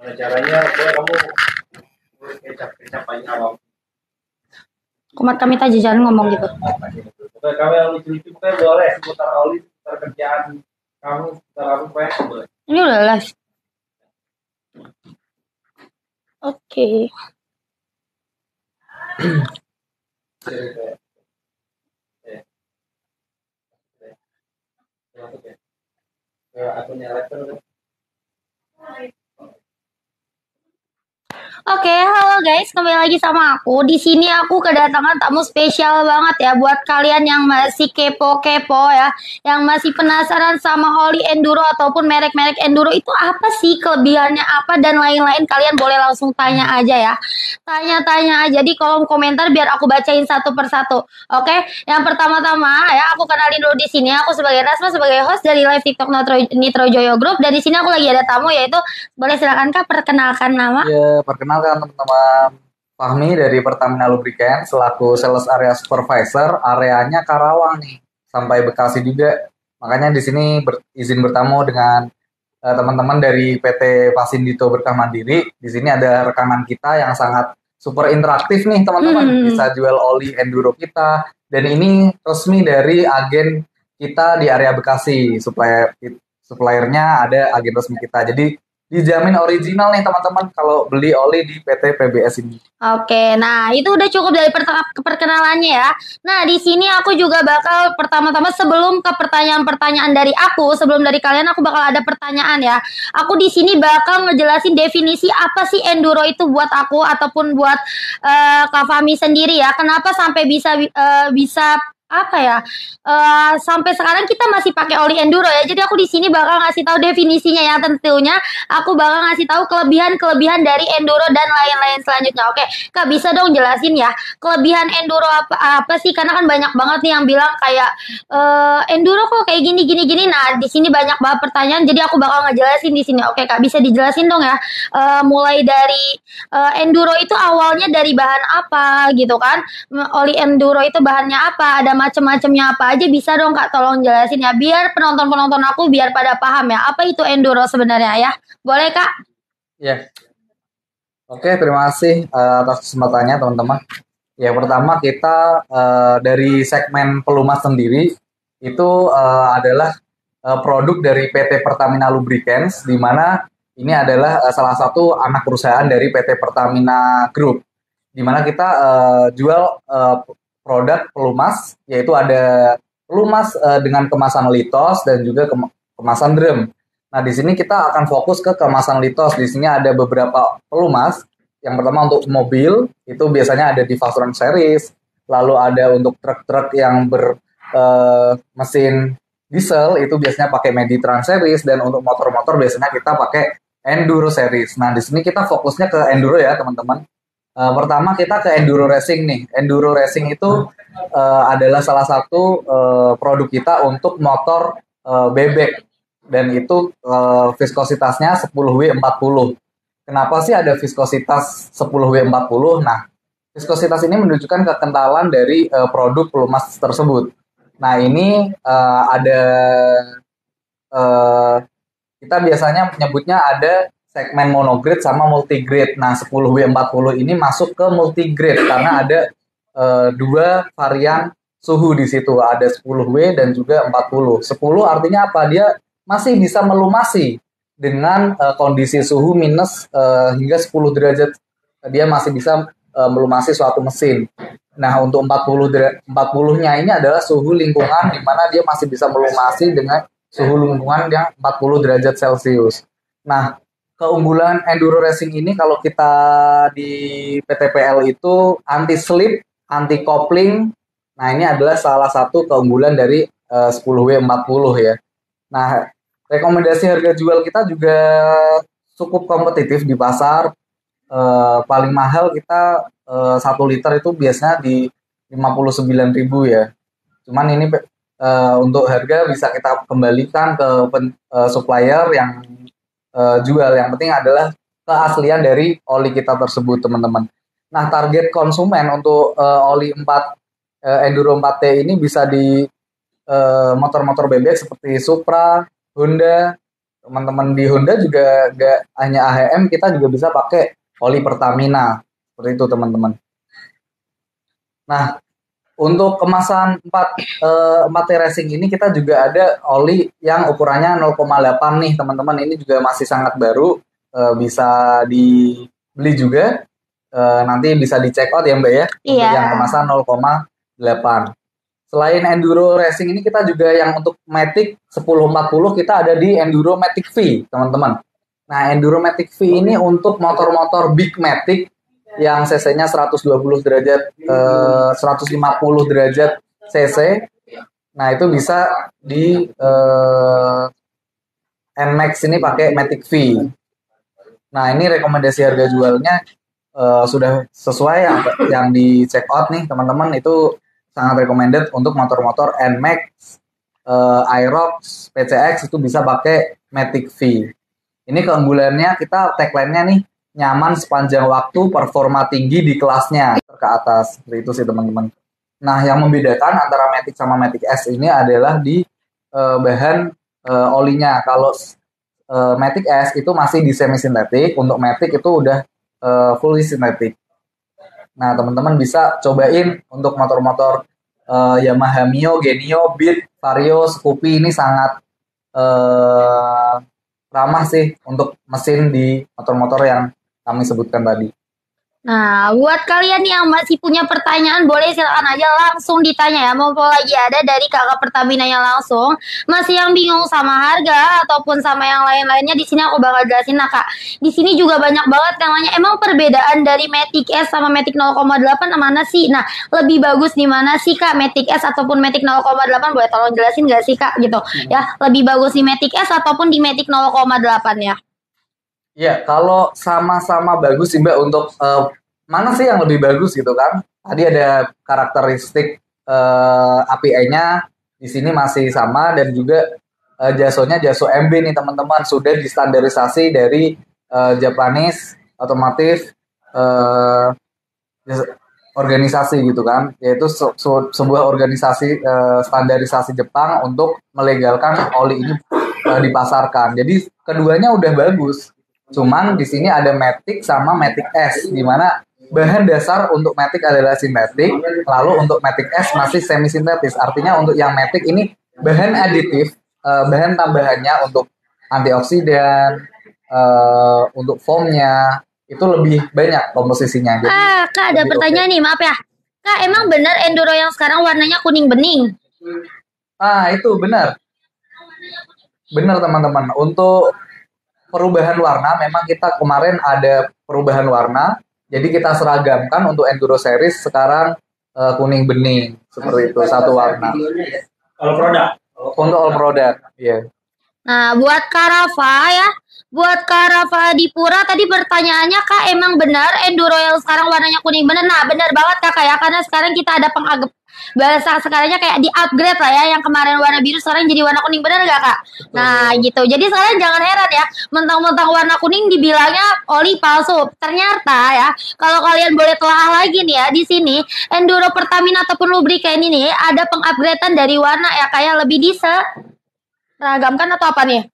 Nah, caranya kamu kecap aja awam. Kumat kami tadi jangan ngomong gitu. Pokoknya kamu yang lucu-lucu pokoknya boleh seputar oli, seputar kerjaan kamu, seputar apa pokoknya boleh. Ini udah live. Oke. Akunnya laptop. Oke, halo guys, kembali lagi sama aku. Di sini aku kedatangan tamu spesial banget ya buat kalian yang masih kepo-kepo ya, yang masih penasaran sama Oli Enduro ataupun merek-merek Enduro itu apa sih, kelebihannya apa dan lain-lain. Kalian boleh langsung tanya aja ya. Tanya-tanya aja di kolom komentar biar aku bacain satu persatu. Oke, yang pertama-tama ya aku kenalin dulu di sini. Aku sebagai Rasma, sebagai host dari live TikTok Nitro Joyo Group, dan di sini aku lagi ada tamu yaitu, boleh silakan Kak perkenalkan nama. Ya, perkenalkan teman-teman, Fahmi dari Pertamina Lubricants selaku Sales Area Supervisor, areanya Karawang nih, sampai Bekasi juga. Makanya di sini izin bertamu dengan teman-teman dari PT Pasindito Berkah Mandiri. Di sini ada rekanan kita yang sangat super interaktif nih teman-teman, bisa jual oli enduro kita, dan ini resmi dari agen kita di area Bekasi, suppliernya ada agen resmi kita. Jadi dijamin original nih teman-teman kalau beli oli di PT PBS ini. Oke, nah itu udah cukup dari perkenalannya ya. Nah, di sini aku juga bakal pertama-tama sebelum ke pertanyaan-pertanyaan dari aku, sebelum dari kalian aku bakal ada pertanyaan ya. Aku di sini bakal ngejelasin definisi apa sih enduro itu buat aku ataupun buat Kak Fahmi sendiri ya. Kenapa sampai bisa apa ya, sampai sekarang kita masih pakai oli enduro ya. Jadi aku di sini bakal ngasih tahu definisinya ya, tentunya aku bakal ngasih tahu kelebihan dari enduro dan lain-lain selanjutnya. Oke, Kak bisa dong jelasin ya kelebihan enduro apa sih? Karena kan banyak banget nih yang bilang kayak enduro kok kayak gini. Nah, di sini banyak banget pertanyaan, jadi aku bakal ngejelasin di sini. Oke, Kak bisa dijelasin dong ya, mulai dari enduro itu awalnya dari bahan apa gitu kan? Oli enduro itu bahannya apa? Ada macam-macamnya apa aja, bisa dong Kak tolong jelasin ya biar penonton aku biar pada paham ya apa itu enduro sebenarnya ya. Boleh Kak? Ya. Oke, terima kasih atas kesempatannya teman-teman. Yang pertama kita dari segmen pelumas sendiri itu adalah produk dari PT Pertamina Lubricants, di mana ini adalah salah satu anak perusahaan dari PT Pertamina Group, di mana kita jual produk pelumas, yaitu ada pelumas dengan kemasan litos dan juga kemasan drum. Nah, di sini kita akan fokus ke kemasan litos. Di sini ada beberapa pelumas. Yang pertama untuk mobil, itu biasanya ada di Fastron Series. Lalu ada untuk truk-truk yang bermesin diesel, itu biasanya pakai Meditran Series. Dan untuk motor-motor biasanya kita pakai Enduro Series. Nah, di sini kita fokusnya ke Enduro ya, teman-teman. Pertama kita ke enduro racing nih. Enduro racing itu adalah salah satu produk kita untuk motor bebek, dan itu viskositasnya 10W40. Kenapa sih ada viskositas 10W40? Nah, viskositas ini menunjukkan kekentalan dari produk pelumas tersebut. Nah, ini ada kita biasanya menyebutnya ada segmen monograde sama multigrade. Nah, 10W40 ini masuk ke multigrade karena ada dua varian suhu di situ. Ada 10W dan juga 40. 10 artinya apa? Dia masih bisa melumasi dengan kondisi suhu minus hingga 10 derajat. Dia masih bisa melumasi suatu mesin. Nah, untuk 40-nya ini adalah suhu lingkungan di mana dia masih bisa melumasi dengan suhu lingkungan yang 40 derajat Celcius. Nah, keunggulan enduro racing ini kalau kita di PTPL itu anti-slip, anti-coupling. Nah, ini adalah salah satu keunggulan dari 10W40 ya. Nah, rekomendasi harga jual kita juga cukup kompetitif di pasar. Paling mahal kita 1 liter itu biasanya di 59.000 ya. Cuman ini untuk harga bisa kita kembalikan ke supplier yang jual. Yang penting adalah keaslian dari oli kita tersebut, teman-teman. Nah, target konsumen untuk oli Enduro 4T ini bisa di motor-motor bebek seperti Supra, Honda, teman-teman di Honda juga nggak hanya AHM, kita juga bisa pakai oli Pertamina seperti itu teman-teman. Nah, untuk kemasan 4T Racing ini kita juga ada oli yang ukurannya 0,8 nih teman-teman. Ini juga masih sangat baru, bisa dibeli juga. Nanti bisa di check out ya Mbak ya, untuk yang kemasan 0,8. Selain Enduro Racing ini kita juga yang untuk Matic 1040 kita ada di Enduro Matic V teman-teman. Nah Enduro Matic V ini untuk motor-motor Big Matic yang cc-nya 120 derajat, 150 derajat cc. Nah itu bisa di NMAX ini pakai Matic V. Nah ini rekomendasi harga jualnya sudah sesuai yang di check out nih teman-teman, itu sangat recommended untuk motor-motor NMAX, Aerox, PCX itu bisa pakai Matic V. Ini keunggulannya, kita tagline-nya nih, nyaman sepanjang waktu, performa tinggi di kelasnya ke atas. Seperti itu sih teman-teman. Nah yang membedakan antara Matic sama Matic S ini adalah di bahan olinya. Kalau Matic S itu masih di semi sintetik, untuk Matic itu udah fully sintetik. Nah, teman-teman bisa cobain untuk motor-motor Yamaha Mio, Genio, Beat, Vario, Scoopy ini sangat ramah sih untuk mesin di motor-motor yang kami sebutkan tadi. Nah, buat kalian yang masih punya pertanyaan, boleh silakan aja langsung ditanya ya. Mau lagi ada dari kakak Pertamina-nya langsung. Masih yang bingung sama harga ataupun sama yang lain-lainnya, di sini aku bakal jelasin. Nah, Kak, di sini juga banyak banget yang nanya, emang perbedaan dari Matic S sama Matic 0,8 mana sih? Nah, lebih bagus di mana sih, Kak? Matic S ataupun Matic 0,8? Boleh tolong jelasin nggak sih, Kak? Gitu. Ya, lebih bagus di Matic S ataupun di Matic 0,8 ya? Ya, kalau sama-sama bagus sih Mbak untuk mana sih yang lebih bagus gitu kan? Tadi ada karakteristik API-nya di sini masih sama, dan juga jasonya jaso MB nih teman-teman, sudah distandarisasi dari Japanese Automotive organisasi gitu kan, yaitu sebuah organisasi standarisasi Jepang untuk melegalkan oli ini dipasarkan. Jadi keduanya udah bagus. Cuman di sini ada Matic sama Matic S, di mana bahan dasar untuk Matic adalah sintetik, lalu untuk Matic S masih semi sintetis. Artinya untuk yang Matic ini bahan aditif, bahan tambahannya untuk antioksidan, untuk foamnya itu lebih banyak komposisinya. Jadi, Kak, ada pertanyaan nih, maaf ya. Kak, emang benar Enduro yang sekarang warnanya kuning bening? Itu benar. Benar teman-teman. Untuk perubahan warna, memang kita kemarin ada perubahan warna, jadi kita seragamkan untuk Enduro Series sekarang kuning bening seperti itu, satu warna. All product. Untuk all product, iya. Nah, buat Kak Rafa ya, buat Kak Rafa Adipura tadi pertanyaannya, Kak, emang benar Enduro yang sekarang warnanya kuning bener? Nah, benar banget Kak ya, karena sekarang kita ada bahasa sekarangnya kayak di upgrade lah ya, yang kemarin warna biru sekarang jadi warna kuning, bener gak Kak? Nah gitu, jadi sekarang jangan heran ya, mentang-mentang warna kuning dibilangnya oli palsu. Ternyata ya, kalau kalian boleh telah lagi nih ya, di sini Enduro Pertamina ataupun Lubricant ini ada pengupgradean dari warna ya, kayak lebih diseragamkan atau apa nih?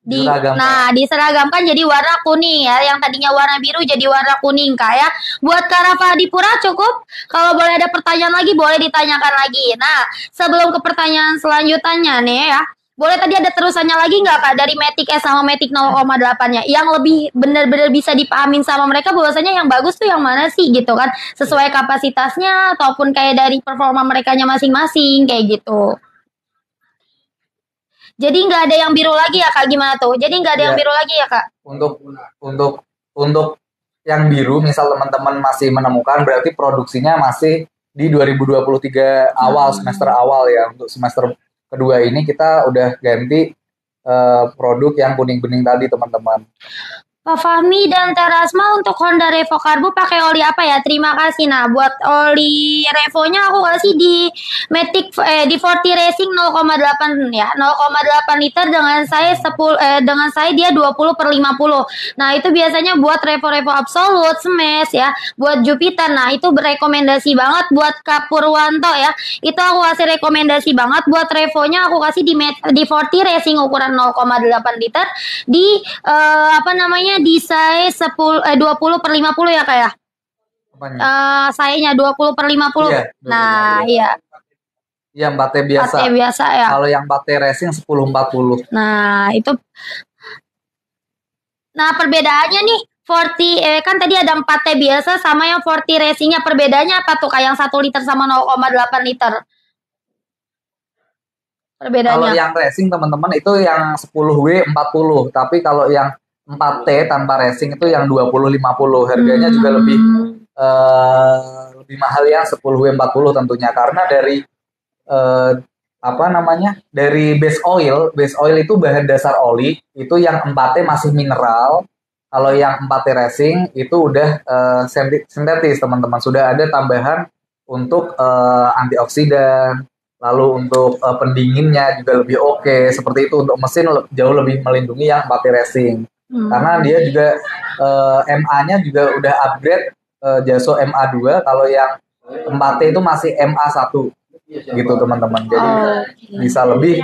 Diseragamkan jadi warna kuning ya. Yang tadinya warna biru jadi warna kuning Kak ya. Buat Kak Rafa Adipura cukup. Kalau boleh ada pertanyaan lagi, boleh ditanyakan lagi. Nah, sebelum ke pertanyaan selanjutnya nih ya, boleh tadi ada terusannya lagi nggak Kak dari Matic S sama Matic 0,8-nya? Yang lebih benar-benar bisa dipahamin sama mereka bahwasanya yang bagus tuh yang mana sih gitu kan? Sesuai kapasitasnya ataupun kayak dari performa merekanya masing-masing kayak gitu. Jadi nggak ada yang biru lagi ya Kak, gimana tuh? Jadi nggak ada yang biru lagi ya Kak? Untuk yang biru, misal teman-teman masih menemukan, berarti produksinya masih di 2023 awal, semester awal ya. Untuk semester kedua ini kita udah ganti produk yang kuning bening tadi teman-teman. Pak Fahmi dan Terasma untuk Honda Revo Karbo pakai oli apa ya? Terima kasih. Nah, buat oli Revo-nya aku kasih di di 40 Racing 0,8 ya. 0,8 liter dengan saya dengan saya dia 20/50. Nah, itu biasanya buat Revo-Revo Absolute, Smash ya, buat Jupiter. Nah, itu berekomendasi banget buat Kak Purwanto ya. Itu aku kasih rekomendasi banget buat Revo-nya aku kasih di 40 Racing ukuran 0,8 liter di apa namanya di size 20/50 ya Kak ya. Apanya? Sayanya 20/50. Iya, Nah, iya. Iya, 4T biasa. 4T biasa ya. Kalau yang 4T Racing 10/40. Nah, itu. Nah, perbedaannya nih 40 kan tadi ada 4T biasa sama yang 40 Racingnya, perbedaannya apa tuh Kak yang 1 liter sama 0,8 liter? Kalau Perbedaannya. yang racing teman-teman itu yang 10W40, tapi kalau yang 4T tanpa racing itu yang 20/50. Harganya juga lebih mahal ya 10W40 tentunya, karena dari apa namanya? Dari base oil itu bahan dasar oli, itu yang 4T masih mineral. Kalau yang 4T racing itu udah sintetis teman-teman, sudah ada tambahan untuk antioksidan. Lalu untuk pendinginnya juga lebih oke. Seperti itu untuk mesin jauh lebih melindungi yang 4T Racing. Karena dia juga MA-nya juga udah upgrade Jaso MA2. Kalau yang 4T itu masih MA1 gitu teman-teman. Jadi bisa lebih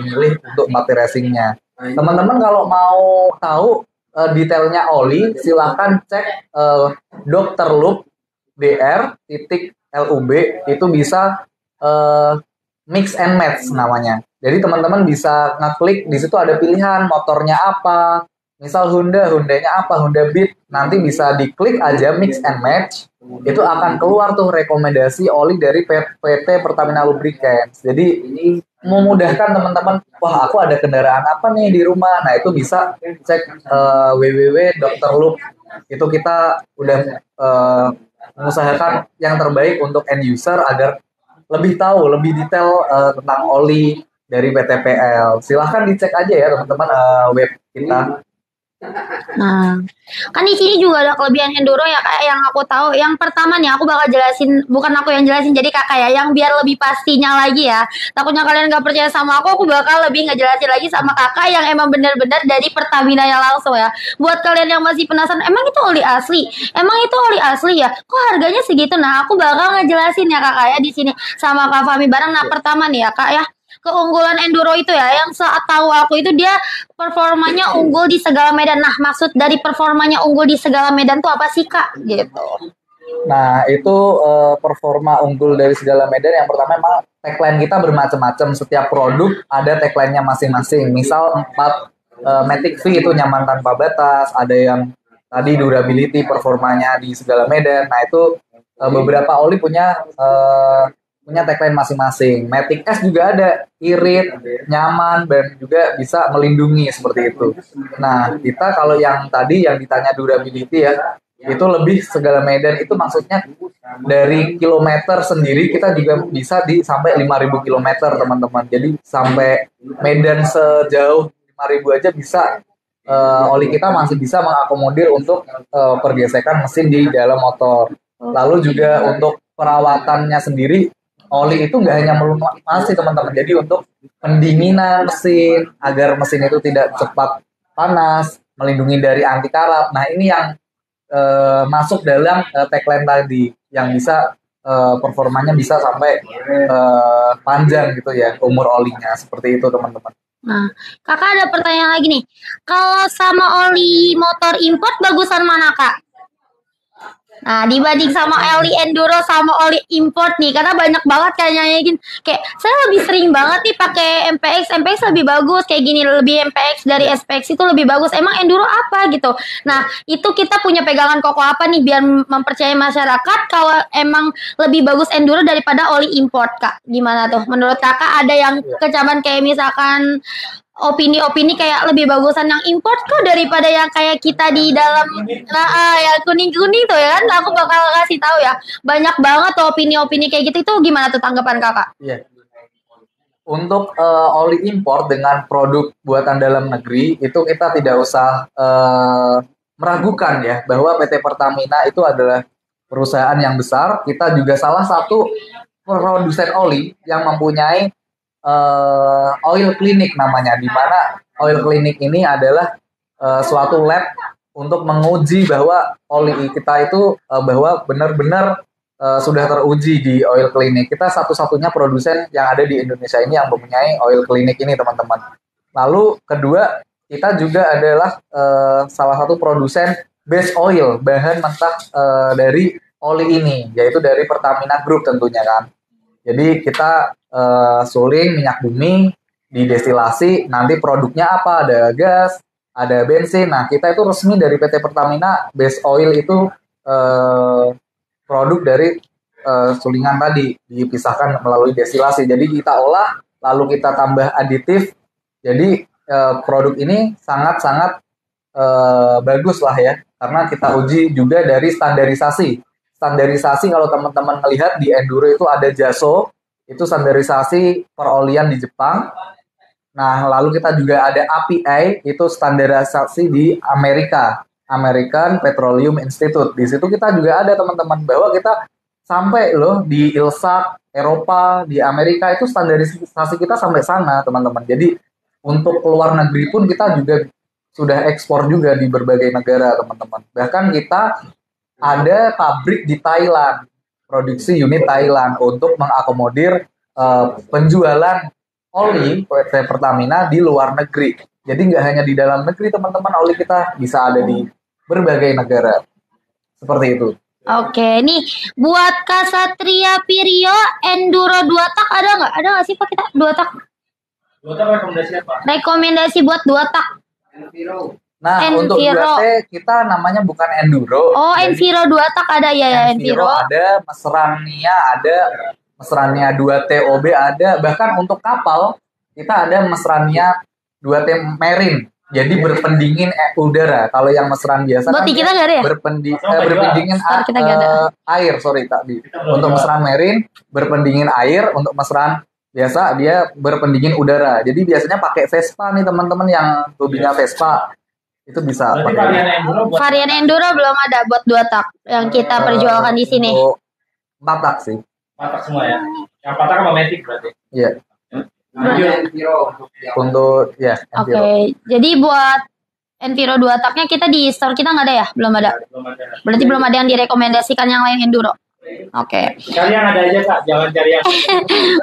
milih untuk 4T Racing-nya. Teman-teman kalau mau tahu detailnya oli, silahkan cek Dr. Loop dr.lub itu bisa mix and match namanya. Jadi teman-teman bisa ngeklik di situ ada pilihan motornya apa. Misal Honda-nya apa, Honda Beat. Nanti bisa diklik aja mix and match. Itu akan keluar tuh rekomendasi oli dari PT Pertamina Lubricants. Jadi memudahkan teman-teman. Wah, aku ada kendaraan apa nih di rumah. Nah, itu bisa cek www.drloop. Itu kita udah mengusahakan yang terbaik untuk end user agar lebih tahu, lebih detail tentang oli dari PTPL. Silahkan dicek aja ya teman-teman web kita. Nah, kan di sini juga ada kelebihan enduro ya Kak yang aku tahu. Yang pertama nih aku bakal jelasin, bukan aku yang jelasin, jadi Kakak ya yang biar lebih pastinya lagi ya. Takutnya kalian gak percaya sama aku bakal lebih ngejelasin lagi sama Kakak yang emang bener-bener dari Pertamina ya langsung ya. Buat kalian yang masih penasaran, emang itu oli asli? Emang itu oli asli ya? Kok harganya segitu? Nah, aku bakal ngejelasin ya Kakak ya di sini sama Kak Fahmi bareng. Nah, pertama nih ya Kak ya, keunggulan enduro itu ya, yang saat tahu aku itu dia performanya unggul di segala medan. Nah, maksud dari performanya unggul di segala medan tuh apa sih Kak? Gitu. Nah, itu performa unggul dari segala medan. Yang pertama memang tagline kita bermacam-macam. Setiap produk ada tagline-nya masing-masing. Misal 4 Matic V itu nyaman tanpa batas. Ada yang tadi durability performanya di segala medan. Nah, itu beberapa oli punya tagline masing-masing. Matic S juga ada, irit, nyaman, dan juga bisa melindungi seperti itu. Nah, kita kalau yang tadi yang ditanya durability ya, itu lebih segala medan, itu maksudnya dari kilometer sendiri kita juga bisa sampai 5.000 kilometer teman-teman. Jadi sampai medan sejauh 5.000 aja bisa, oli kita masih bisa mengakomodir untuk pergesekan mesin di dalam motor. Lalu juga untuk perawatannya sendiri, oli itu nggak hanya melumasi teman-teman. Jadi untuk pendinginan mesin agar mesin itu tidak cepat panas, melindungi dari anti karat. Nah, ini yang masuk dalam tagline tadi yang bisa performanya bisa sampai panjang gitu ya umur olinya, seperti itu teman-teman. Nah, Kakak ada pertanyaan lagi nih. Kalau sama oli motor import bagusan mana Kak? Nah, dibanding sama oli enduro sama oli import nih, karena banyak banget kayaknya gini. Kayak saya lebih sering banget nih pakai MPX lebih bagus kayak gini, lebih MPX dari SPX itu lebih bagus. Emang enduro apa gitu? Nah, itu kita punya pegangan kokoh apa nih biar mempercayai masyarakat kalau emang lebih bagus enduro daripada oli import, Kak? Gimana tuh? Menurut Kakak ada yang kecaman kayak misalkan opini-opini kayak lebih bagusan yang import kok daripada yang kayak kita di dalam yang kuning-kuning tuh ya kan, aku bakal kasih tahu ya, banyak banget tuh opini-opini kayak gitu. Itu gimana tuh tanggapan Kakak? Iya. Untuk oli impor dengan produk buatan dalam negeri itu kita tidak usah meragukan ya bahwa PT Pertamina itu adalah perusahaan yang besar. Kita juga salah satu produsen oli yang mempunyai oil clinic namanya, di mana oil clinic ini adalah suatu lab untuk menguji bahwa oli kita itu bahwa benar-benar sudah teruji di oil clinic. Kita satu-satunya produsen yang ada di Indonesia ini yang mempunyai oil clinic ini, teman-teman. Lalu kedua, kita juga adalah salah satu produsen base oil, bahan mentah dari oli ini, yaitu dari Pertamina Group tentunya kan. Jadi kita suling minyak bumi, didestilasi, nanti produknya apa? Ada gas, ada bensin. Nah, kita itu resmi dari PT Pertamina, base oil itu produk dari sulingan tadi, dipisahkan melalui destilasi. Jadi kita olah, lalu kita tambah aditif. Jadi produk ini sangat-sangat bagus lah ya, karena kita uji juga dari standarisasi. Standarisasi kalau teman-teman melihat di Enduro itu ada JASO, itu standarisasi perolian di Jepang. Nah, lalu kita juga ada API, itu standarisasi di Amerika, American Petroleum Institute. Di situ kita juga ada teman-teman, bahwa kita sampai loh di ILSAC, Eropa, di Amerika itu standarisasi kita sampai sana teman-teman. Jadi untuk keluar negeri pun kita juga sudah ekspor juga di berbagai negara teman-teman. Bahkan kita ada pabrik di Thailand, produksi unit Thailand untuk mengakomodir penjualan oli PT Pertamina di luar negeri. Jadi nggak hanya di dalam negeri teman-teman, oli kita bisa ada di berbagai negara. Seperti itu. Oke, nih buat Kak Satria Pirio, Enduro 2 tak ada nggak? Ada nggak sih Pak kita 2 tak? 2 tak rekomendasi apa? Rekomendasi buat 2 tak. Nah, untuk Enviro. 2T kita namanya bukan Enduro. Oh, Enviro 2 tak ada ya, Enviro Enviro. ada, Mesrania 2TOB ada, bahkan untuk kapal kita ada Mesrania 2T Marine. Jadi berpendingin udara. Kalau yang mesran biasa Buat kan kita nggak ada ya? berpendingin Kita nggak ada. air, tadi. Untuk mesran marine berpendingin air, untuk mesran biasa dia berpendingin udara. Jadi biasanya pakai Vespa nih teman-teman yang hobinya Vespa. Itu bisa Berarti pakai. Varian Enduro belum ada buat 2 tak yang kita perjualkan di sini. Untuk 4 tak sih. Matak semua ya. Yang 4 tak sama Matic berarti. Iya. Enviro. Untuk ya Oke, Enviro. jadi buat Enviro 2 taknya kita di store kita nggak ada ya? Belum ada. Belum ada. Berarti belum ada yang direkomendasikan yang lain Enduro. Oke. Cari yang ada aja Kak, jangan cari yang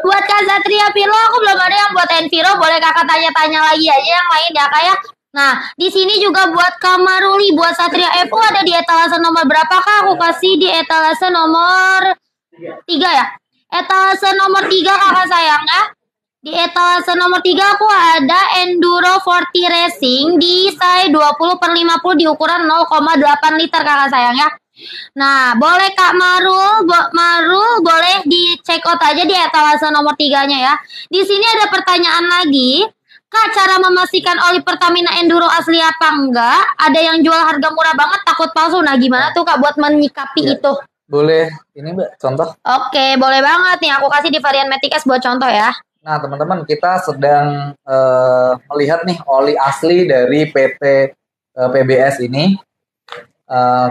Buat Kak Satria Pirlo aku belum ada yang buat Enviro, boleh Kakak tanya-tanya lagi aja yang lain ya Kak ya. Nah, di sini juga buat Kamaruli, buat Satria FU ada di etalase nomor berapa Kak? Aku kasih di etalase nomor 3 ya. Etalase nomor 3 Kakak sayang ya. Di etalase nomor 3 aku ada Enduro 40 Racing di size 20/50 di ukuran 0,8 liter Kakak sayang ya. Nah, boleh Kak Marul, boleh di check out aja di etalase nomor 3-nya ya. Di sini ada pertanyaan lagi. Kak, cara memastikan oli Pertamina Enduro asli apa enggak? Ada yang jual harga murah banget, takut palsu. Nah, gimana tuh Kak buat menyikapi Ya. itu? Boleh ini Mbak, contoh. Oke, boleh banget nih. Aku kasih di varian Matic S buat contoh ya. Nah, teman-teman, kita sedang melihat nih oli asli dari PT PBS ini.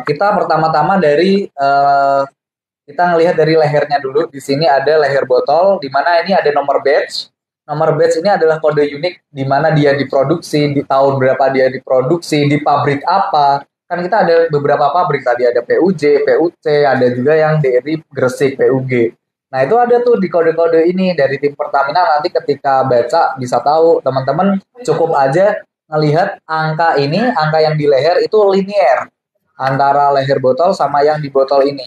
Kita pertama-tama dari kita ngelihat dari lehernya dulu. Di sini ada leher botol, di mana ini ada nomor batch. Nomor batch ini adalah kode unik di mana dia diproduksi, di tahun berapa dia diproduksi, di pabrik apa. Kan kita ada beberapa pabrik tadi, ada PUJ, PUC, ada juga yang dari Gresik, PUG. Nah, itu ada tuh di kode-kode ini dari tim Pertamina. Nanti ketika baca bisa tahu, teman-teman cukup aja ngelihat angka ini, angka yang di leher itu linear antara leher botol sama yang di botol ini.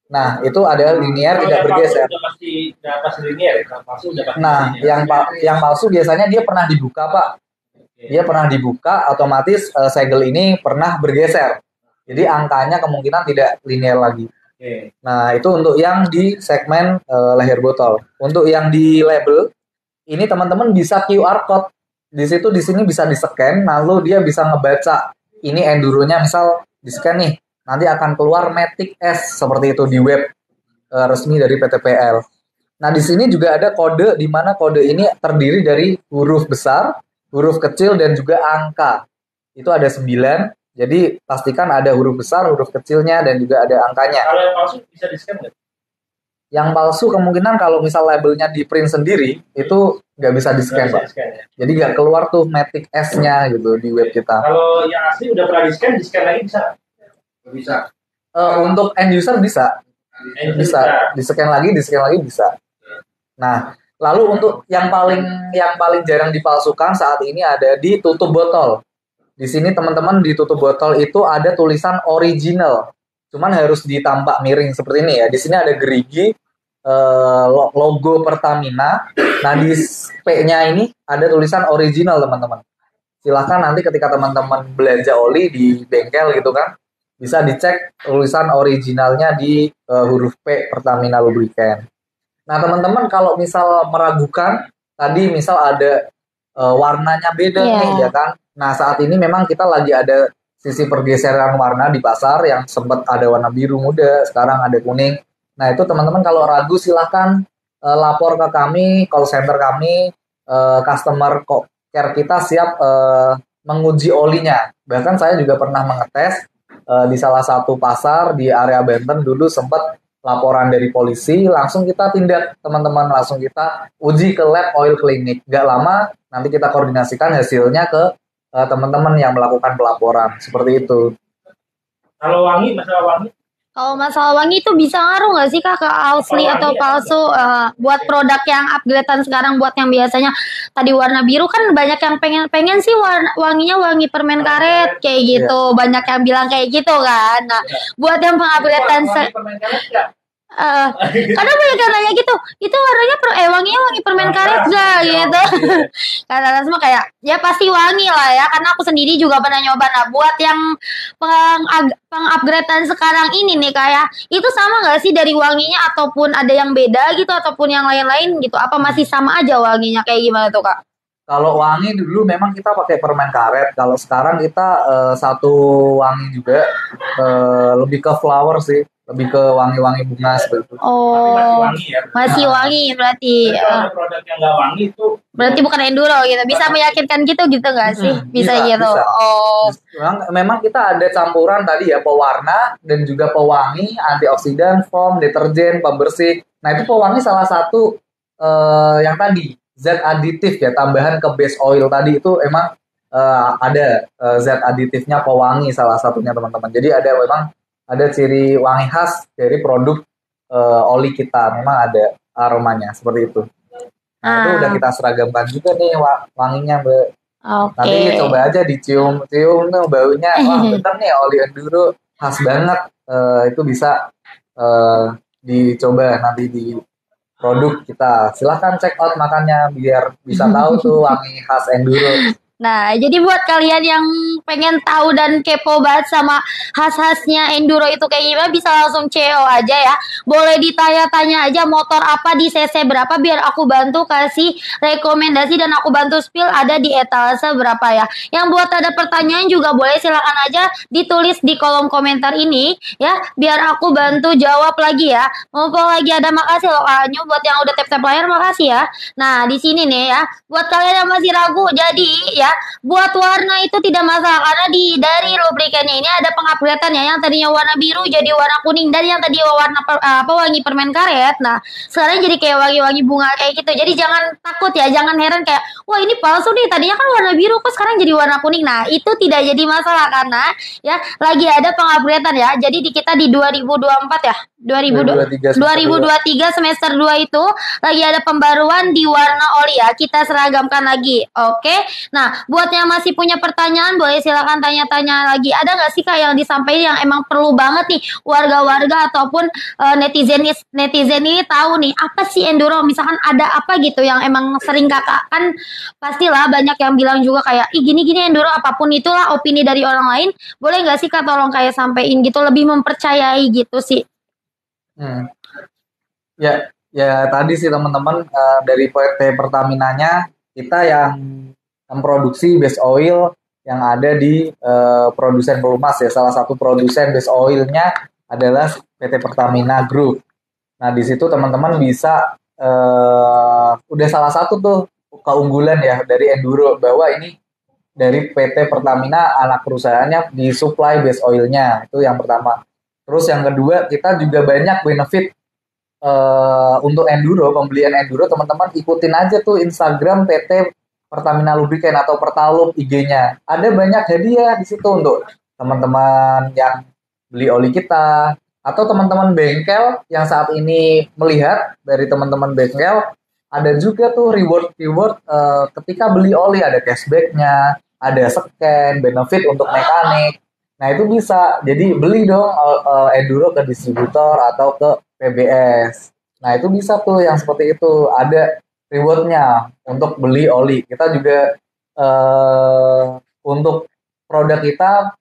Nah, itu ada linear, tidak bergeser. Udah pasti linear ya, palsu udah pasti Nah, linear. yang palsu biasanya dia pernah dibuka, Pak. Dia pernah dibuka, otomatis segel ini pernah bergeser. Jadi angkanya kemungkinan tidak linear lagi. Oke. Nah, itu untuk yang di segmen leher botol. Untuk yang di label, ini teman-teman bisa QR code. Di situ di sini bisa di-scan, lalu dia bisa ngebaca ini enduronya, misal di-scan nih. Nanti akan keluar Matic S seperti itu di web resmi dari PTPL. Nah, di sini juga ada kode, di mana kode ini terdiri dari huruf besar, huruf kecil, dan juga angka. Itu ada 9. Jadi pastikan ada huruf besar, huruf kecilnya, dan juga ada angkanya. Kalau yang palsu bisa di-scan nggak? Yang palsu kemungkinan kalau misal labelnya di print sendiri itu nggak bisa di-scan, Nggak bisa Pak. di-scan ya. Jadi nggak keluar tuh Matic S-nya gitu di web kita. Kalau yang asli udah pernah di-scan lagi bisa? Bisa. Untuk end user bisa, Bisa. di-scan lagi bisa. Nah, lalu untuk yang paling jarang dipalsukan saat ini ada di tutup botol. Di sini teman-teman di tutup botol itu ada tulisan original. Cuman harus ditampak miring seperti ini ya. Di sini ada gerigi logo Pertamina. Nah, di P-nya ini ada tulisan original, teman-teman. Silahkan nanti ketika teman-teman belanja oli di bengkel gitu kan, bisa dicek tulisan originalnya di huruf P Pertamina Lubricant. Nah, teman-teman kalau misal meragukan, tadi misal ada warnanya beda nih ya kan. Nah, saat ini memang kita lagi ada sisi pergeseran warna di pasar yang sempat ada warna biru muda, sekarang ada kuning. Nah, itu teman-teman kalau ragu silahkan lapor ke kami, call center kami, customer care kita siap menguji olinya. Bahkan saya juga pernah mengetes di salah satu pasar di area Banten dulu sempat laporan dari polisi, langsung kita tindak teman-teman, langsung kita uji ke lab oil clinic. Gak lama nanti kita koordinasikan hasilnya ke teman-teman yang melakukan pelaporan, seperti itu. Kalau masalah wangi? Kalau masalah wangi itu bisa ngaruh nggak sih Kak ke asli atau palsu buat produk yang upgradean sekarang, buat yang biasanya tadi warna biru kan banyak yang pengen sih wanginya wangi permen karet kayak gitu, banyak yang bilang kayak gitu kan. Nah, buat yang pengupgradean karena banyak yang nanya gitu, itu warnanya wanginya wangi permen karet gak gitu. Karena semua kayak ya pasti wangi lah ya, karena aku sendiri juga pernah nyoba. Nah, buat yang pengupgradean sekarang ini nih kayak itu sama nggak sih dari wanginya, ataupun ada yang beda gitu, ataupun yang lain-lain gitu, apa masih sama aja wanginya, kayak gimana tuh Kak? Kalau wangi dulu memang kita pakai permen karet, kalau sekarang kita satu wangi juga, lebih ke flower sih, lebih ke wangi-wangi bunga seperti itu. Oh, masih wangi ya? Masih wangi berarti. Kalau produk yang nggak wangi itu Berarti bukan enduro gitu. Bisa meyakinkan gitu nggak sih? Bisa gitu. Bisa. Oh. Memang kita ada campuran tadi ya, pewarna dan juga pewangi, antioksidan, foam, deterjen, pembersih. Nah, itu pewangi salah satu yang tadi zat aditif ya, tambahan ke base oil tadi itu emang ada zat aditifnya pewangi salah satunya, teman-teman. Jadi memang ada ciri wangi khas dari produk oli kita, memang ada aromanya seperti itu. Nah, itu udah kita seragamkan juga nih wanginya, Mbak. Nanti coba aja dicium tuh baunya, wah bener nih oli enduro khas banget. Itu bisa dicoba nanti di produk kita. Silahkan check out makanya biar bisa tahu tuh wangi khas enduro. Nah, jadi buat kalian yang pengen tahu dan kepo banget sama khas-khasnya enduro itu kayak gimana, bisa langsung CEO aja ya. Boleh ditanya-tanya aja motor apa di CC berapa, biar aku bantu kasih rekomendasi dan aku bantu spill ada di etalase berapa ya. Yang buat ada pertanyaan juga boleh silakan aja ditulis di kolom komentar ini ya, biar aku bantu jawab lagi ya. Mumpung lagi ada, makasih loh Kak Anyu buat yang udah tap-tap layar, makasih ya. Nah, di sini nih ya, buat kalian yang masih ragu, jadi ya buat warna itu tidak masalah, karena dari lubrikannya ini ada pengupgradeannya, yang tadinya warna biru jadi warna kuning, dan yang tadi warna wangi permen karet, nah sekarang jadi kayak wangi-wangi bunga kayak gitu. Jadi jangan takut ya, jangan heran kayak wah ini palsu nih, tadinya kan warna biru kok sekarang jadi warna kuning. Nah, itu tidak jadi masalah karena ya lagi ada pengupgradean ya. Jadi kita di 2024 ya, 2023 semester 2 itu lagi ada pembaruan di warna oli ya, kita seragamkan lagi. Oke. Nah, buat yang masih punya pertanyaan boleh silakan tanya-tanya lagi. Ada nggak sih Kak yang disampaikan yang emang perlu banget nih warga-warga ataupun netizen ini tahu nih, apa sih enduro? Misalkan ada apa gitu yang emang sering Kakak, kan pastilah banyak yang bilang juga kayak ih gini-gini enduro, apapun itulah opini dari orang lain. Boleh nggak sih Kak tolong kayak sampein gitu, lebih mempercayai gitu sih. Ya tadi sih teman-teman, dari PT Pertaminanya kita yang memproduksi base oil yang ada di produsen pelumas ya. Salah satu produsen base oilnya adalah PT Pertamina Group. Nah, di situ teman-teman bisa udah salah satu tuh keunggulan ya dari enduro, bahwa ini dari PT Pertamina anak perusahaannya di supply base oilnya. Itu yang pertama. Terus yang kedua, kita juga banyak benefit untuk enduro, pembelian enduro, teman-teman ikutin aja tuh Instagram PT Pertamina Lubricant atau Pertalub IG-nya. Ada banyak hadiah di situ untuk teman-teman yang beli oli kita atau teman-teman bengkel yang saat ini melihat dari teman-teman bengkel ada juga tuh reward ketika beli oli, ada cashbacknya, ada scan, benefit untuk mekanik. Nah itu bisa, jadi beli dong enduro ke distributor atau ke PBS. Nah itu bisa tuh yang seperti itu, ada rewardnya untuk beli oli. Kita juga untuk produk kita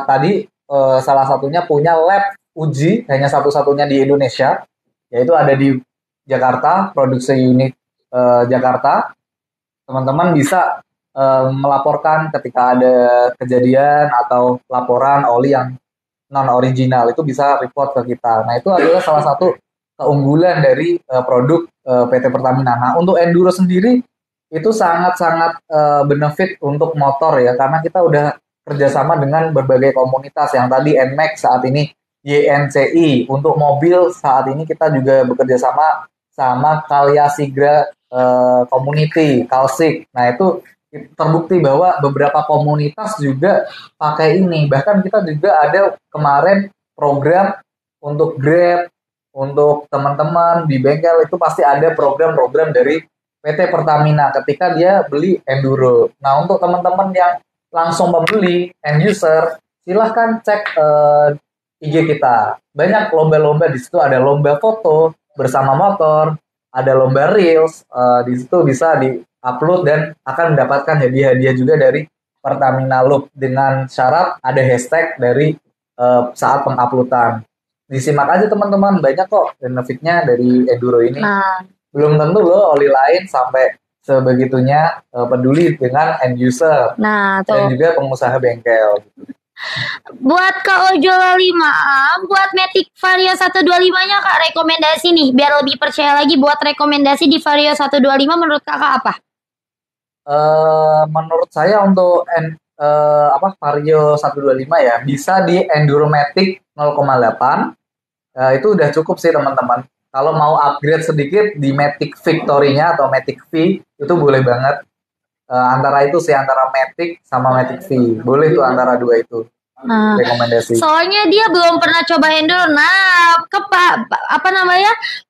tadi salah satunya punya lab uji, hanya satu-satunya di Indonesia, yaitu ada di Jakarta, produksi unit Jakarta. Teman-teman bisa melaporkan ketika ada kejadian atau laporan oli yang non original, itu bisa report ke kita. Nah itu adalah salah satu keunggulan dari produk PT Pertamina. Nah untuk enduro sendiri itu sangat-sangat benefit untuk motor ya, karena kita udah kerjasama dengan berbagai komunitas yang tadi NMAX, saat ini YNCI. Untuk mobil saat ini kita juga bekerja sama Kalya Sigra Community, Kalsik. Nah itu terbukti bahwa beberapa komunitas juga pakai ini. Bahkan kita juga ada kemarin program untuk Grab, untuk teman-teman di bengkel itu pasti ada program-program dari PT Pertamina ketika dia beli enduro. Nah untuk teman-teman yang langsung membeli end user, silahkan cek IG kita. Banyak lomba-lomba di situ, ada lomba foto bersama motor, ada lomba reels, di situ bisa di-upload dan akan mendapatkan hadiah-hadiah juga dari Pertamina Loop dengan syarat ada hashtag dari saat penguploadan. Disimak aja teman-teman, banyak kok benefitnya dari enduro ini. Nah, Belum tentu loh oli lain sampai sebegitunya peduli dengan end user nah dan tuh. juga pengusaha bengkel. Buat Kak Ojo 5, buat Matic Vario 125-nya Kak rekomendasi nih, biar lebih percaya lagi buat rekomendasi di Vario 125 menurut Kakak apa? Menurut saya untuk Vario 125 ya bisa di Enduromatic 0,8. Itu udah cukup sih teman-teman. Kalau mau upgrade sedikit di Matic Victory-nya atau Matic V itu boleh banget. Antara itu sih, antara Matic sama Matic V. Boleh tuh antara dua itu. Nah, Rekomendasi. soalnya dia belum pernah coba enduro. Nah,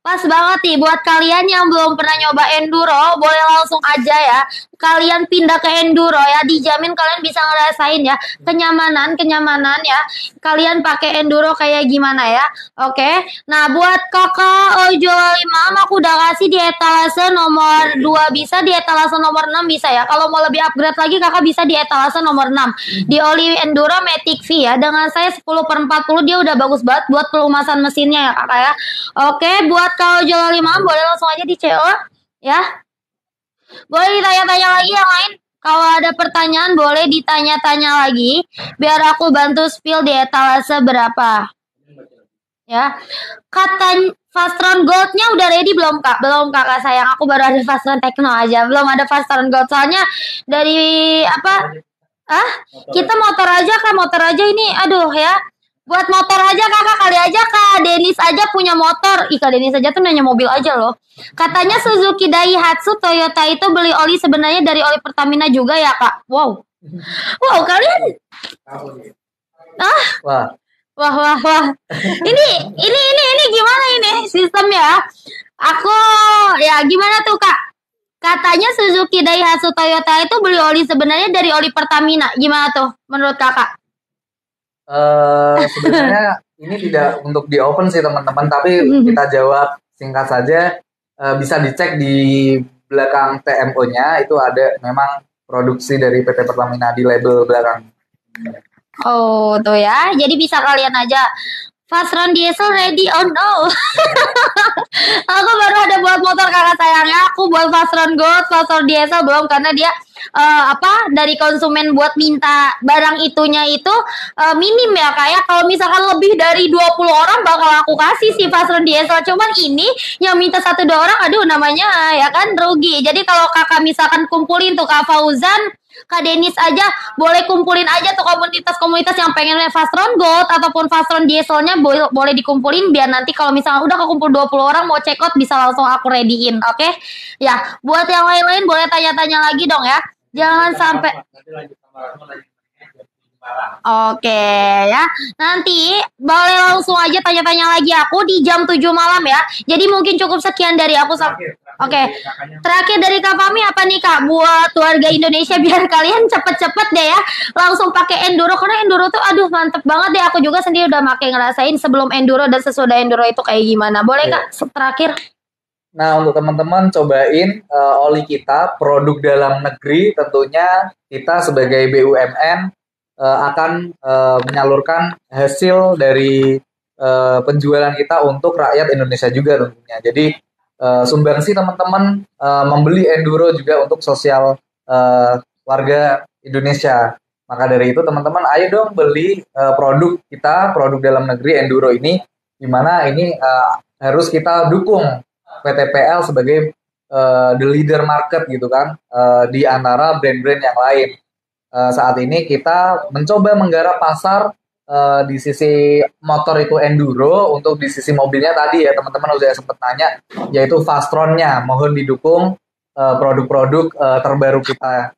pas banget nih buat kalian yang belum pernah nyoba enduro, boleh langsung aja ya. Kalian pindah ke enduro ya, dijamin kalian bisa ngerasain ya kenyamanan ya. Kalian pakai enduro kayak gimana ya? Oke. Nah, buat Kakak Ojo 5, aku udah kasih di etalase nomor 2 bisa, di etalase nomor 6 bisa ya. Kalau mau lebih upgrade lagi Kakak bisa di etalase nomor 6. Di oli enduro Matic V ya, dengan saya 10/40 dia udah bagus banget buat pelumasan mesinnya ya Kakak ya. Oke, buat Kak Ojo 5 boleh langsung aja di CO ya. Boleh ditanya-tanya lagi yang lain. Kalau ada pertanyaan boleh ditanya-tanya lagi biar aku bantu spill di etalase berapa. Ya. Kata Fastron Gold-nya udah ready belum Kak? Belum Kakak sayang, aku baru ada Fastron Techno aja. Belum ada Fastron Gold. Soalnya dari kita motor aja ini, aduh ya. Buat motor aja Kakak, kali aja Kak Denis aja punya motor. Ih Kak Denis aja tuh nanya mobil aja loh. Katanya Suzuki Daihatsu Toyota itu beli oli sebenarnya dari oli Pertamina juga ya Kak. Wow. Wow kalian. Wah, Wah. Ini gimana ini sistemnya? Aku ya gimana tuh Kak? Katanya Suzuki Daihatsu Toyota itu beli oli sebenarnya dari oli Pertamina. Gimana tuh menurut Kakak? sebenarnya ini tidak untuk di open sih teman-teman, tapi kita jawab singkat saja. Bisa dicek di belakang TMO-nya itu ada memang produksi dari PT Pertamina di label belakang. Oh tuh ya, jadi bisa kalian aja. Fastron diesel ready? Oh no. Aku baru ada buat motor Kakak sayangnya. Aku buat Fastron Gold, Fastron diesel belum karena dia dari konsumen buat minta barang itunya itu minim ya kayak kalau misalkan lebih dari 20 orang bakal aku kasih si Fastron diesel, cuman ini yang minta 1-2 orang aduh namanya ya kan rugi. Jadi kalau Kakak misalkan kumpulin tuh Kak Fauzan Kak Denis aja boleh kumpulin aja tuh komunitas-komunitas yang pengen Fastron Gold ataupun Fastron Dieselnya boleh dikumpulin biar nanti kalau misalnya udah kekumpul 20 orang mau check out bisa langsung aku readyin, oke? Ya, buat yang lain-lain boleh tanya-tanya lagi dong ya. Jangan sampai Nanti lanjut sama Rasmo lagi. Oke ya. Nanti boleh langsung aja tanya-tanya lagi aku di jam 7 malam ya. Jadi mungkin cukup sekian dari aku. Oke. Terakhir dari Kak Fami apa nih Kak buat warga Indonesia biar kalian cepet-cepet deh ya langsung pakai enduro karena enduro tuh aduh mantep banget deh. Aku juga sendiri udah makai ngerasain sebelum enduro dan sesudah enduro itu kayak gimana. Boleh Kak terakhir? Nah, untuk teman-teman cobain oli kita, produk dalam negeri tentunya kita sebagai BUMN akan menyalurkan hasil dari penjualan kita untuk rakyat Indonesia juga tentunya. Jadi sumbangsi teman-teman membeli enduro juga untuk sosial warga Indonesia. Maka dari itu teman-teman ayo dong beli produk kita, produk dalam negeri enduro ini, di mana ini harus kita dukung PTPL sebagai the leader market gitu kan di antara brand-brand yang lain. Saat ini kita mencoba menggarap pasar di sisi motor itu enduro, untuk di sisi mobilnya tadi ya teman-teman udah sempat nanya, yaitu Fastronnya. Mohon didukung produk-produk terbaru kita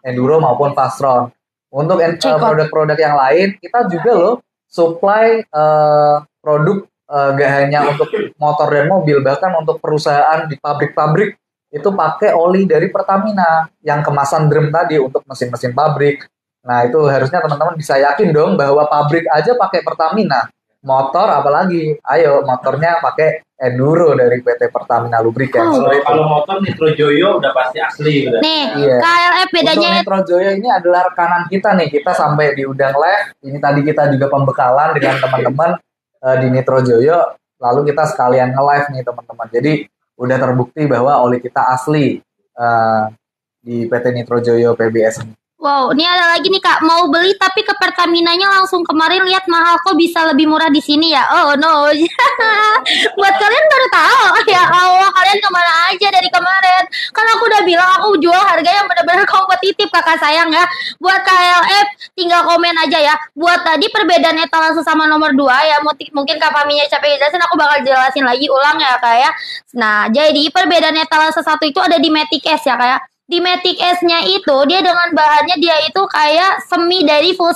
enduro maupun Fastron. Untuk produk-produk yang lain kita juga loh supply produk gak hanya untuk motor dan mobil, bahkan untuk perusahaan di pabrik-pabrik itu pakai oli dari Pertamina yang kemasan drum tadi untuk mesin-mesin pabrik. Nah itu harusnya teman-teman bisa yakin dong bahwa pabrik aja pakai Pertamina, motor apalagi, ayo motornya pakai enduro dari PT Pertamina Lubricants. Kalau motor Nitro Joyo udah pasti asli udah. Nih KLF bedanya untuk Nitro Joyo ini adalah rekanan kita nih, kita sampai diundang live. Ini tadi kita juga pembekalan dengan teman-teman di Nitro Joyo, lalu kita sekalian nge-live nih teman-teman. Jadi udah terbukti bahwa oli kita asli di PT Nitro Joyo PBS ini. Wow, ini ada lagi nih Kak, mau beli tapi ke Pertaminanya langsung kemarin lihat mahal kok bisa lebih murah di sini ya. Oh no. Buat kalian baru tahu. Ya Allah, kalian kemana aja dari kemarin? Kan aku udah bilang aku jual harga yang benar-benar kompetitif Kakak sayang ya. Buat KLF tinggal komen aja ya. Buat tadi perbedaan etalase sama nomor 2 ya, mungkin Kak Faminya capek jelasin, aku bakal jelasin lagi ulang ya Kak ya. Nah, jadi perbedaan etalase satu itu ada di Matic S ya Kak ya. Di Matic S-nya itu dia dengan bahannya dia itu kayak semi dari full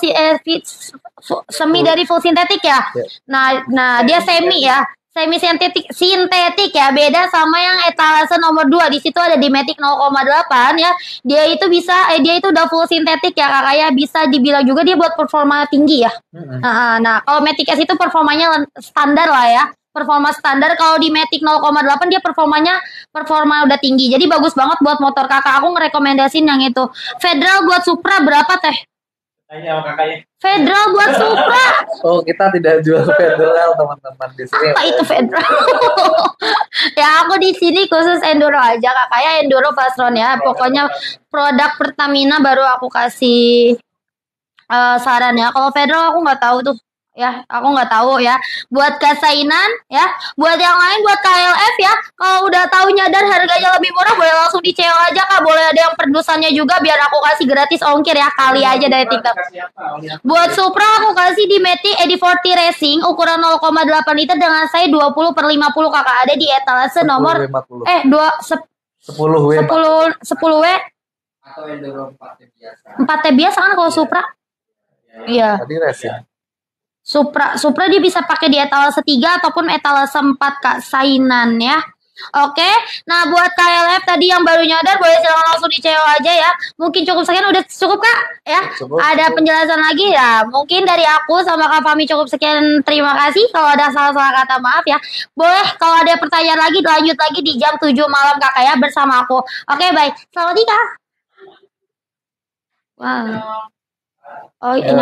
sintetik ya. Nah dia semi ya. Semi sintetik ya, beda sama yang etalase nomor 2. Di situ ada di Matic 0,8 ya. Dia itu udah full sintetik ya Kak, kayak bisa dibilang juga dia buat performa tinggi ya. Nah, kalau Matic S itu performanya standar lah ya. Performa standar. Kalau di Matic 0,8 dia performa udah tinggi. Jadi bagus banget buat motor Kakak. Aku ngerekomendasin yang itu. Federal buat Supra berapa teh? Tanya sama kakaknya. Federal buat Supra. Oh, kita tidak jual Federal teman-teman di sini. Apa itu Federal? Ya aku di sini khusus enduro aja Kakaknya, enduro Fastron ya. Pokoknya produk Pertamina baru aku kasih saran ya. Kalau Federal aku nggak tahu tuh. Ya, aku nggak tahu ya. Buat Kasainan ya, buat yang lain, buat KLF ya, kalau udah tahu nyadar harganya lebih murah boleh langsung di CEO aja Kak. Boleh ada yang perdusannya juga biar aku kasih gratis ongkir ya, kali aja dari TikTok. Buat Supra aku kasih di Matic ED40 Racing ukuran 0,8 liter dengan size 20/50 Kakak, ada di etalase nomor 10W atau enduro 4T biasa. 4T biasa kan kalau Supra. Iya. Tadi racing. Supra dia bisa pakai di etalase 3 ataupun etalase 4 Kak Sainan ya. Oke. Nah, buat KLF tadi yang baru nyadar boleh silakan langsung di CEO aja ya. Mungkin cukup sekian, udah cukup Kak ya. Ada penjelasan lagi ya. Mungkin dari aku sama Kak Fami cukup sekian. Terima kasih. Kalau ada salah-salah kata maaf ya. Boleh kalau ada pertanyaan lagi lanjut lagi di jam 7 malam Kakak ya bersama aku. Oke, baik. Selamat tinggal. Wow. Oh, ini